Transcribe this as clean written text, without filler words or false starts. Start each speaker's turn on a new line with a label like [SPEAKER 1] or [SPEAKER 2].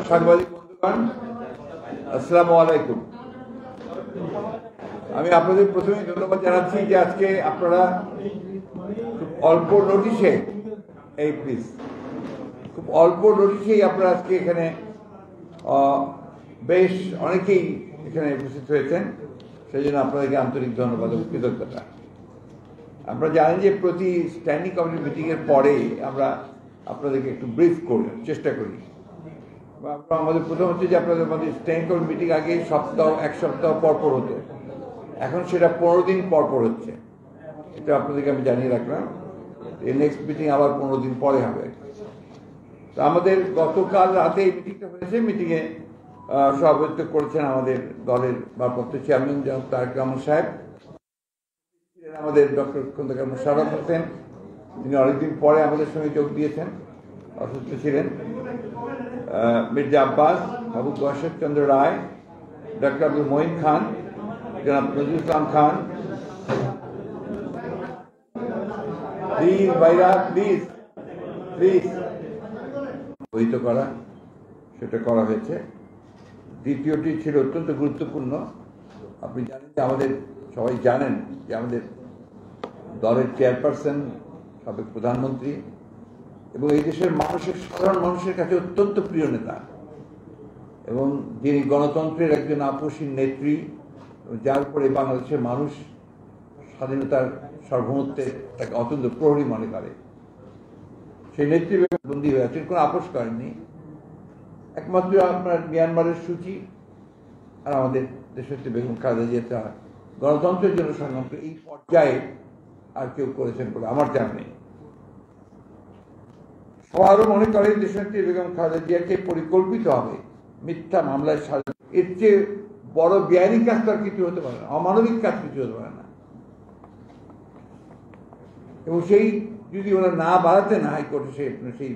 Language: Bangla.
[SPEAKER 1] সাংবাদিক বন্ধুগণ, আসসালামু আলাইকুম। আমি আপনাদের প্রথমে ধন্যবাদ জানাচ্ছি যে আজকে আপনারা খুব অল্প নোটিশে খুব অল্প নোটিশেই আপনারা আজকে এখানে বেশ অনেকেই এখানে উপস্থিত হয়েছেন। সেই জন্য আপনাদেরকে আন্তরিক ধন্যবাদ এবং কৃতজ্ঞতা। আপনারা জানেন যে প্রতি স্ট্যান্ডিং কমিটি মিটিংয়ের পরে আমরা আপনাদেরকে একটু ব্রিফ করার চেষ্টা করি। আমাদের প্রথম হচ্ছে যে আপনাদের মধ্যে স্ট্যান্ডিং কমিটি মিটিং আগে এক সপ্তাহ পরপর হতো, এখন সেটা 15 দিন পরপর হচ্ছে। এটা আপনাদেরকে আমি জানিয়ে রাখলাম। এই নেক্সট মিটিং আবার 15 দিন পরে হবে। তো আমাদের গতকাল রাতে এই মিটিংটা হয়েছে। মিটিংয়ে সভাপতিত্ব করেছেন আমাদের দলের ভারপ্রাপ্ত চেয়ারম্যান জনাব তারেক রহমান সাহেব, আমাদের ডক্টর খন্দকার মোশাররফ হোসেন, তিনি অনেকদিন পরে আমাদের সঙ্গে যোগ দিয়েছেন, অসুস্থ ছিলেন, মির্জা আব্বাস, মাহবুব বশর চন্দ্র রায়, ডক্টর আব্দুল মঈন খান, জনাব নজরুল ইসলাম খান। প্লিজ ভাইরা, প্লিজ বহিত করা, সেটা করা হয়েছে। দ্বিতীয়টি ছিল অত্যন্ত গুরুত্বপূর্ণ। আপনি জানেন যে সবাই জানেন যে আমাদের দলের চেয়ারপারসন, সাবেক প্রধানমন্ত্রী এবং এই দেশের সাধারণ মানুষের কাছে অত্যন্ত প্রিয় নেতা, এবং যিনি গণতন্ত্রের একজন আপসীন নেত্রী, যার উপরে বাংলাদেশের মানুষ স্বাধীনতার সার্বভৌমত্বে তাকে অত্যন্ত প্রহরী মনে করে, সেই নেত্রী বন্দী হয়ে আছেন, কোনো আপোষ করেননি। একমাত্র আপনার মিয়ানমারের সূচি আর আমাদের দেশনেত্রী বেগম খালেদা জিয়া তারা গণতন্ত্রের জন্য সংগ্রাম এই পর্যায়ে আর কেউ করেছেন বলে আমার জানা নেই। সবারও মনে করে দেশনেত্রী বেগম খালেদা জিয়াকে পরিকল্পিতভাবে মিথ্যা মামলায় সাজা, এর চেয়ে বড় বেআইনি কাজ তার কিছু হতে পারে না, অমানবিক কাজ কিছু হতে পারে না। এবং সেই যদি ওরা না বাড়াতেন হাইকোর্টে সেই